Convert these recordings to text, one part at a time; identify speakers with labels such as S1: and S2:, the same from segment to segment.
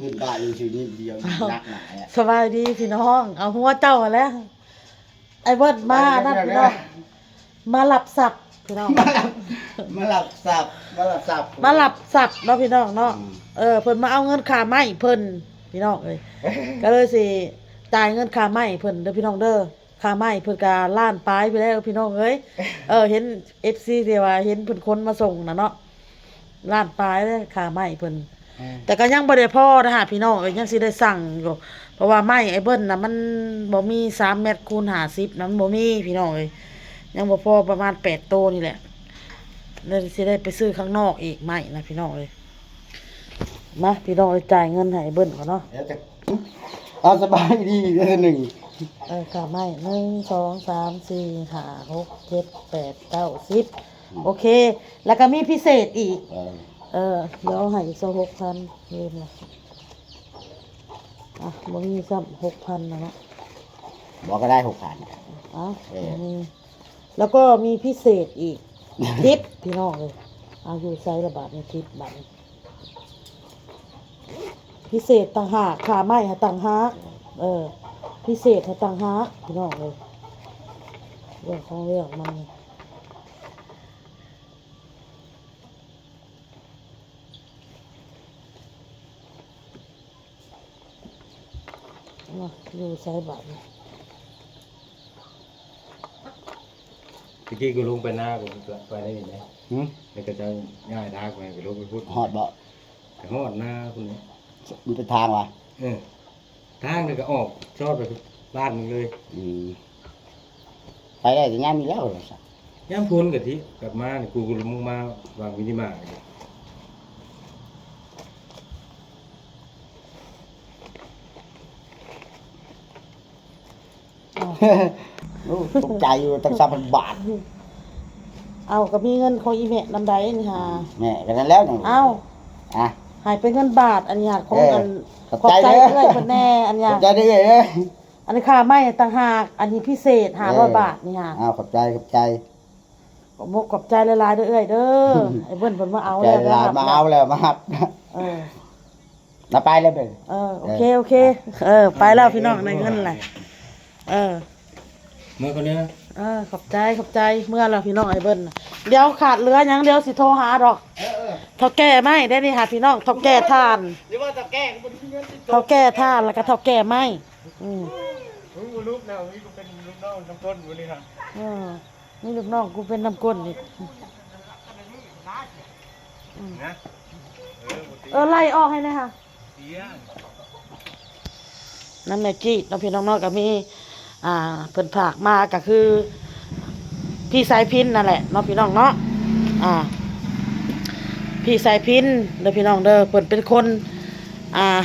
S1: ขึ้นบ้านอยู่ที่นี่เดียวนักหนาอ่ะ
S2: สบายดีพี่น้องเอาหัวเจ้าแล้วไอ้เบิดมานั่นพี่น้องมาหลับสับพี่น้อง
S1: มาหลับสับ
S2: มาหลับสับเนาะพี่น้องเนาะเพิ่นมาเอาเงินค่าไม้เพิ่นพี่น้องเอ้ยก็เลยสิจ่ายเงินค่าไม้เพิ่นเด้อพี่น้องเด้อค่าไม้เพิ่นก็ล้านปลายไปแล้วพี่น้องเอ้ยเห็น FC ที่ว่าเห็นเพิ่นคนมาส่งน่ะเนาะล้านปลายเลยค่าไม้เพิ่นแต่ก็ยังบ่ได้พอนะฮะพี่น้องเอ้ยยังสิได้สั่งอยู่เพราะว่าไม้ไอ้เบิ้ลน่ะมันบ่มี3เมตรคูณ50นะมันบ่มีพี่น้องเอ้ยยังบ่พอประมาณ8โตนี่แหละเลยสิได้ไปซื้อข้างนอกอีกไม้นะพี่น้องเอ้ยมาพี่น้องเอ้ยจ่ายเงินให้ไอ้เบิ้ลก่อนเนาะ
S1: เอาสบายดีเดือนหนึ่ง
S2: ค่าไม้1 2 3 4 5 6 7 8 9 10โอเคแล้วก็มีพิเศษอีกเดี๋ยวให้อีก6,000ลืมละบ่มีซ้ำ6,000นะเนาะ
S1: บอกก็ได้6,000
S2: มีแล้วก็มีพิเศษอีกทิปพี่น้องเลยอยู่ไซส์ละบาทในทิปบาทพิเศษต่างหากค่าไม้ให้ต่างหากพิเศษให้ต่างหากพี่น้องเลยเรื่องของเรื่องมันอยู่ไซส์บาท
S3: ตะกี้กูลงไปหน้ากูไปได้ไหมแล้วก็จะง่ายทางไปกูลงไปพูด
S1: หอดบ่
S3: แต่หอดหน้าคุณนี่
S1: มันเป็นทางวะ
S3: ทางนี่ก็ออกชอบไปบ้านมึงเลย
S1: ไปได้แต่ย่ามีแล้ว
S3: ย่ำพ้นกับที่กลับมาเนี่ยกูมึงมาวางวินิมา
S1: ตกใจอยู่ตั้ง3,000 บาท
S2: ก็มีเงินของอีเมะนำใดนี่ฮะ
S1: แม่กันนั้นแล้ว
S2: หายเป็นเงินบาทอันนี้ของกันขอบใจเลยเพิ่นแน่อันนี้
S1: ขอบใจได้เลย
S2: อันนี้ค่าไม้ต่างหากอันนี้พิเศษ500 บาทนี่ฮะ
S1: ขอบใจ
S2: ขอบใจหลายๆเด้อเด้อไอ้เบิ้ลเพิ่นมาเอา
S1: แล้วมาเอาแล้วมาหับไปแล้วเด้อ
S2: โอเคไปแล้วพี่น้องในเงินแหละ
S3: เมื่อคนนี้
S2: ขอบใจเมื่อแล้วพี่น้องไอ้เบิ้ลเดี๋ยวขาดเหลือหยังเดี๋ยวสิโทรหาดอกเท่าแก่ไม้ได้นี่ค่ะพี่น้องเท่าแก่ทาน
S1: หรือว่าเท่าแก่
S2: เท่าแก่ทานแล้วก็เท่าแก่ไม้
S1: ลูกแล้วนี่กูเป็นลูกน้องน้ำก้นอยู่นี่ค่ะ
S2: นี่ลูกน้องกูเป็นน้ำก้นนี่ไล่ออกให้เลยค่ะน้ำแม่จี้น้องพี่น้องก็มีเพิ่นผากมาก็คือพี่สายพินนั่นแหละน้องพี่น้องเนาะพี่สายพินเด้อพี่น้องเด้อเพิ่นเป็นคน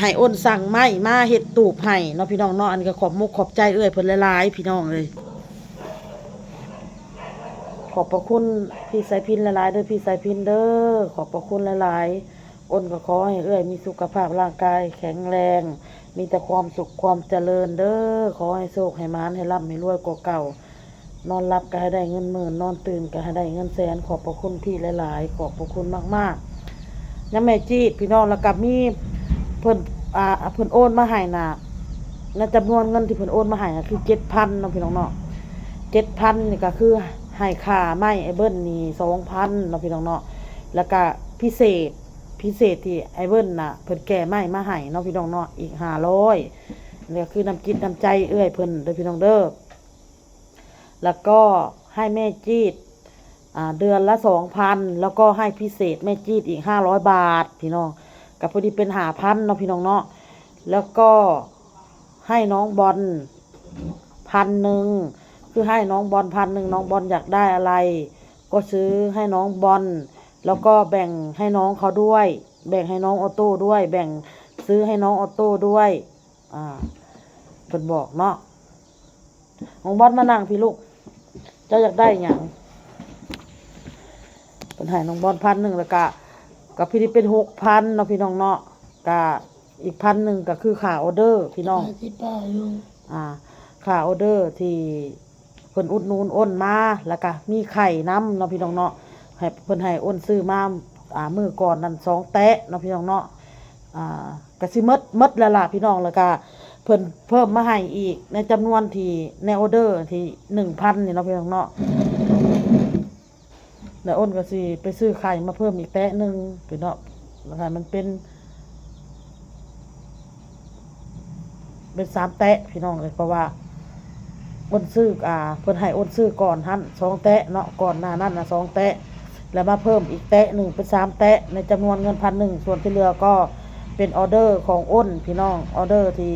S2: ให้อ้นสั่งไม้มาเฮ็ดตูบให้น้องพี่น้องเนาะอันนี้ก็ขอบมุกขอบใจเพิ่นหลายๆพี่น้องเลยขอบพระคุณพี่สายพินหลายๆเด้อพี่สายพินเด้อขอบพระคุณหลายๆอ้นก็ขอให้มีสุขภาพร่างกายแข็งแรงมีแต่ความสุขความเจริญเด้อขอให้โชคให้มานให้ร่ำให้รวยกว่าเก่านอนรับก็ให้ได้เงิน10,000นอนตื่นก็ให้ได้เงิน100,000ขอบพระคุณพี่หลายๆขอบพระคุณมากๆยังแม่จี้พี่น้องแล้วก็มีเพิ่นโอนมาให้น่ะจำนวนเงินที่เพิ่นโอนมาให้คือ 7,000 เนาะพี่น้องเนาะ 7,000 นี่ก็คือให้ค่าไม้ไอ้เบิ้ลนี่ 2,000 เนาะพี่น้องเนาะแล้วก็พิเศษที่ไอ้เบิ้ลน่ะเพิ่นแก่ไม้มาให้เนาะพี่น้องเนาะอีก500นี่ก็คือน้ำจิตน้ำใจเพิ่นเด้อพี่น้องเด้อแล้วก็ให้แม่จีดเดือนละ 2,000 แล้วก็ให้พิเศษแม่จีดอีก500 บาทพี่น้องก็พอดีเป็น5,000เนาะพี่น้องเนาะแล้วก็ให้น้องบอล1,000คือให้น้องบอล1,000น้องบอลอยากได้อะไรก็ซื้อให้น้องบอลแล้วก็แบ่งให้น้องเขาด้วยแบ่งให้น้องออโต้ด้วยแบ่งซื้อให้น้องออโต้ด้วยเพิ่นบอกเนาะน้องบอลมานั่งพี่ลูกเจ้าอยากได้หยังเพิ่นให้น้องบอล1,000แล้วก็พี่นี่เป็น 6,000เนาะพี่น้องเนาะก็อีก1,000ก็คือค่าออเดอร์พี่น้องค่าออเดอร์ที่เพิ่นอุดหนุนอ้นมาแล้วก็มีไข่น้ำเนาะพี่น้องเนาะให้เพิ่นให้อ้นซื้อมามื้อก่อนนั่น2แตะเนาะพี่น้องเนาะ ก็สิหมดแล้วล่ะพี่น้องแล้วก็เพิ่นเพิ่มมาให้อีกในจำนวนที่ในออเดอร์ที่ 1,000 นี่เนาะพี่น้องเนาะแล้วอ้นก็สิไปซื้อไข่มาเพิ่มอีกแตะหนึงพี่น้องแล้วก็มันเป็น3แตะพี่น้องเลยเพราะว่าอ้นซื้อเพิ่นให้อ้นซื้อก่อนหั่น2แตะเนาะก่อนหน้านั้นน่ะ2แตะแล้วมาเพิ่มอีกแตะหนึ่งเป็น3แตะในจำนวนเงิน 1,000 ส่วนที่เหลือก็เป็นออเดอร์ของอ้นพี่น้องออเดอร์ที่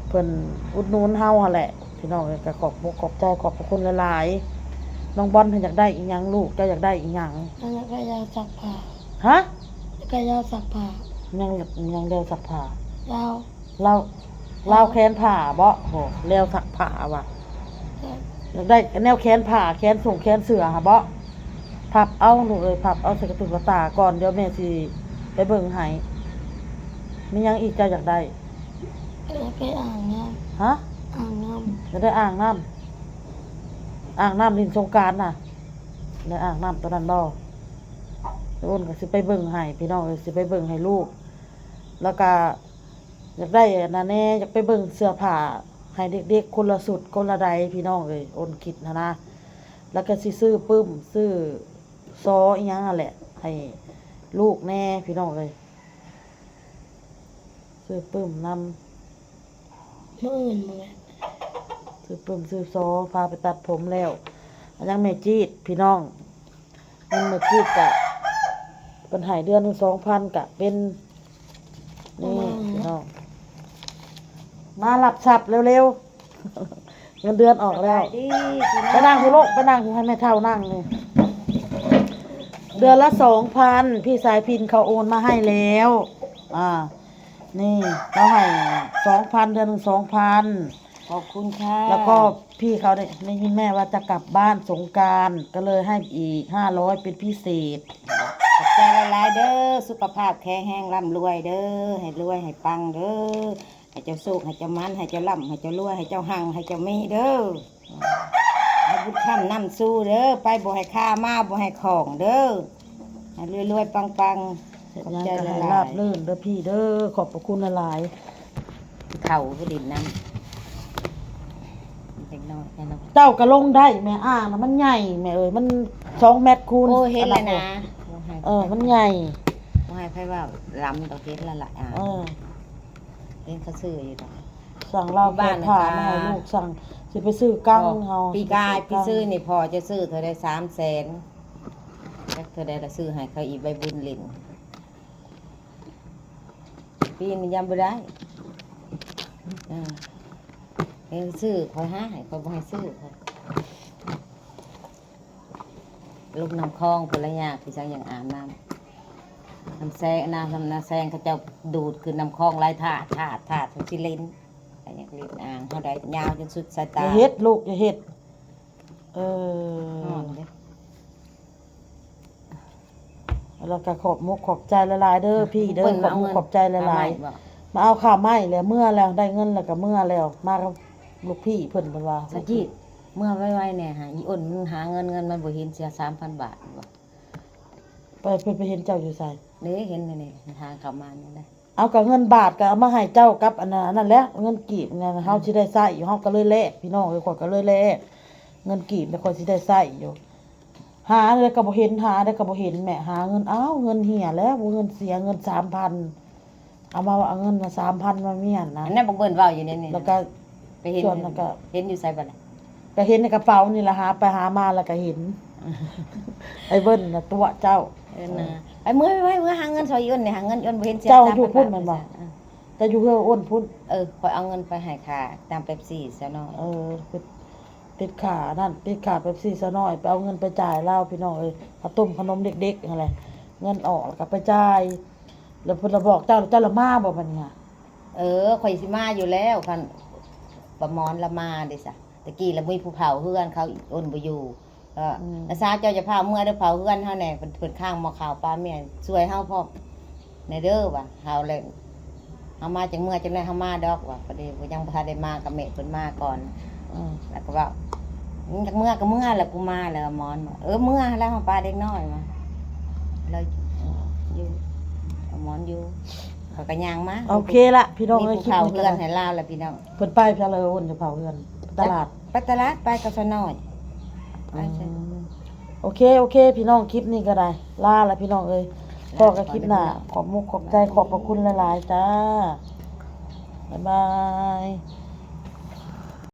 S2: เพิ่นอุดหนุนเฮาหั่นแหละพี่น้องก็ขอบใจขอบพระคุณหลายๆน้องบอลเพิ่นอยากได้อีหยังลูกเจ้าอยากได้อีหยัง
S4: แล้วก็ยาวสักผ้า
S2: ฮะ
S4: แล้วก็ยาวสักผ้า
S2: ยังเร็วสักผ้าย
S4: าว
S2: เราแขนผ่าบ่โหเร็วสักผ้าว่ะอยากได้แนวแขนผ่าแขนส่งแขนเสือหะบ่พับเอาลูกเอ้ยพับเอาใส่กระตุกกระตาก่อนเดี๋ยวแม่สิไปเบิ่งให้มีหยังอีกเจ้าอยากได้
S4: แล้วไปอ่างน้
S2: ฮะ
S4: ำอ่างน้
S2: อยากได้อ่างน้ำลินสงกรานต์น่ะได้อ่างน้ำตัวนั้นบ่เดี๋ยวอ้นก็สิไปเบิ่งให้พี่น้องเอ้ยสิไปเบิ่งให้ลูกแล้วก็อยากได้นั่นแน่อยากไปเบิ่งเสื้อผ้าให้เด็กๆคนละสุดคนละใดพี่น้องเอ้ยอ้นคิดนะแล้วก็สิซื้อปึ้มซื้อซออีหยังนั่นแหละให้ลูกแน่พี่น้องเอ้ยซื้อปึ้มนำ
S4: ำมื่อื่นมาแม่
S2: ซื้อปึ้มซื้อซอพาไปตัดผมแล้วอันยังแม่จีดพี่น้องมันแม่จีดกะเป็นหายเดือนหนึ่ง2,000กะเป็นนี่พี่น้องมาหลับฉับเร็วๆ เงินเดือนออกแล้วไปนั่งคุณลูกไปนั่งคุณให้แม่เท่านั่งนี่เดือนละ 2,000พี่สายพินเขาโอนมาให้แล้วนี่เขาให้ 2,000 เดือนหนึ่ง 2,000
S4: ขอบคุณค่ะ
S2: แล้วก็พี่เขาได้ยินแม่ว่าจะกลับบ้านสงกรานต์ก็เลยให้อีก500เป็นพิเศษ
S4: ขอบใจหลายๆเด้อสุขภาพแข็งแรงร่ำรวยเด้อให้รวยให้ปังเด้อให้เจ้าสุขให้เจ้ามันให้เจ้าร่ำให้เจ้ารวยให้เจ้าหังให้เจ้ามีเด้อให้บุญคำนำสู้เด้อไปบ่ให้ค่ามาบ่ให้ของเด้อให้รวยๆปังๆข
S2: เสร็จ
S4: อบ
S2: ยัง
S4: ใจ
S2: ก็
S4: ห
S2: ให้
S4: ลา
S2: ราบ
S4: ย
S2: ลื่นเด้อพี่เด้อขอบพระคุณหลาย
S4: ๆเข่าก็ดินน้ำเด็กน้อยแค่นั้น
S2: ๆเจ้าก็ลงได้แม่อ่างนะมันใหญ่แม่เอ้ยมัน2 เมตรคูณ
S4: โอ้เห็นแล้วนะ
S2: มันใหญ่
S4: ว่าให้ไพ่ว่าล้ำต่อเฮ็ดละละเล่นเขาซื้ออยู่ดอก
S2: สั่งเหล้าแก้ผ้ามาให้ลูกสั่งสิไปซื้อกั้งเฮา
S4: ปีกายพี่ซื้อนี่พอจะซื้อเธอได้300,000แล้วเธอได้ละซื้อให้เขาอีกใบบุญเล่นปีนี้ยังบ่ได้เองซื้อคอยห้าให้คอยบ่ให้ซื้อคอยลูกน้ำคลองคนละอย่างพี่จังอย่างอาบน้ำแซงน้ำแซงเขาจะดูดคือน้ำคลองไล่ถาดทั้งที่เล่นอะไรอย่างเล่นอ่างเขาได้ยาวจนสุดสาย
S2: อ
S4: ตา
S2: ย่าเฮ็ดลูกอย่าเฮ็ดแล้วก็ขอบใจหลายๆเด้อพี่เด้อขอบใจหลายๆมาเอาข้าวไม้แล้วเมื่อแล้วได้เงินแล้วก็เมื่อแล้วมากับลูกพี่เพิ่นว่า
S4: สะจีเมื่อไว้เนี่ยหาอีอ้นมันหาเงินมันบ่เห็นเสีย3,000 บาทบ่
S2: ไปเพิ่นไปเห็นเจ้าอยู่ไส
S4: นี่เห็นนี่ทางเข้ามานี่แหละ
S2: เอากับเงินบาทก็เอามาให้เจ้ากับอันนั้นแหละเงินกีบเนี่ยเฮาสิได้ใช้อยู่เฮาก็เลยแลกพี่น้องข่อยก็เลยแลกเงินกีบแล้วข่อยสิได้ใช้อยู่หาแล้วก็บ่เห็นหาแล้วก็บ่เห็นแม่หาเงินเงินเหี่ยแล้วบ่เงินเสียเงิน 3,000 เอามาเอาเงินมา 3,000 มาเมียนนะ
S4: อันนั้นบ่เบิ่นเว้าอยู่นี่
S2: แล้วก็
S4: ไปเห็น
S2: ส่วนนั้นก็
S4: เห็นอยู่ไสบัดน่ะ
S2: ก็เห็นในกระเป๋านี่ล่ะหาไปหามาแล้วก็เห็น ไอ้เบิ้นน่ะตัวเจ้า
S4: นะไปเมื่อหาเงินซอยอ้นนี่หาเงินอ้นบ่เห็นเสีย
S2: เจ้าอยู่พุ่นแม่นบ่ แต่อยู่เฮืออ้นพุ่น
S4: คอยเอาเงินไปให้ค่าตามเป๊ปซี่ซะหน่อย
S2: ติดขานั่นติดขาเป๊ปซี่ซะหน่อยไปเอาเงินไปจ่ายเหล้าพี่น้องเอ้ยข้าวต้มขนมเด็กๆนั่นแหละเงินออกแล้วก็ไปจ่ายแล้วเพิ่นละบอกเจ้าละมาบ่บัดนี้
S4: ข่อยสิมาอยู่แล้วคันประมอนละมาเด้ซะตะกี้ละมีผู้เผาเฮือนเขาอ้นบ่อยู่อาสาเจ้าจะพาเมื่อเด้อเผาเฮือนเฮาแน่เพิ่นข้างหม้อข้าวปลาแม่ช่วยเฮาพร้อมในเด้อว่ะเฮาเลยเฮามาจังเมื่อจังได๋เฮามาดอกว่ะพอดีบ่ยังบ่ทันได้มากับแม่เพิ่นมาก่อนแล้วก็ว่าจักเมื่อก็เมื่อแล้วกูมาแล้วมอนเมื่อแล้วเฮาปลาเด็กน้อยมาแล้วอยู่มอนอยู่ เขาก็ย่างมา
S2: โอเคละพี่น้อง
S4: มี
S2: เอ้ย
S4: ผู้
S2: คลิป
S4: เฒ่า
S2: นี้
S4: เฮื
S2: ก็
S4: อน
S2: ได้
S4: ให้ลาวแล้วพี่น้อง
S2: เพิ่นไปพะเลยอ้นจะเผาเฮือนตลาด
S4: ไปตลาดไปกับซะน้อยไปใช่
S2: โอเคพี่น้องคลิปนี้ก็ได้ลาละพี่น้องเอ้ยพอกับคลิปหน้าขอบมุกขอบใจขอบพระคุณหลายๆจ้าบ๊ายบาย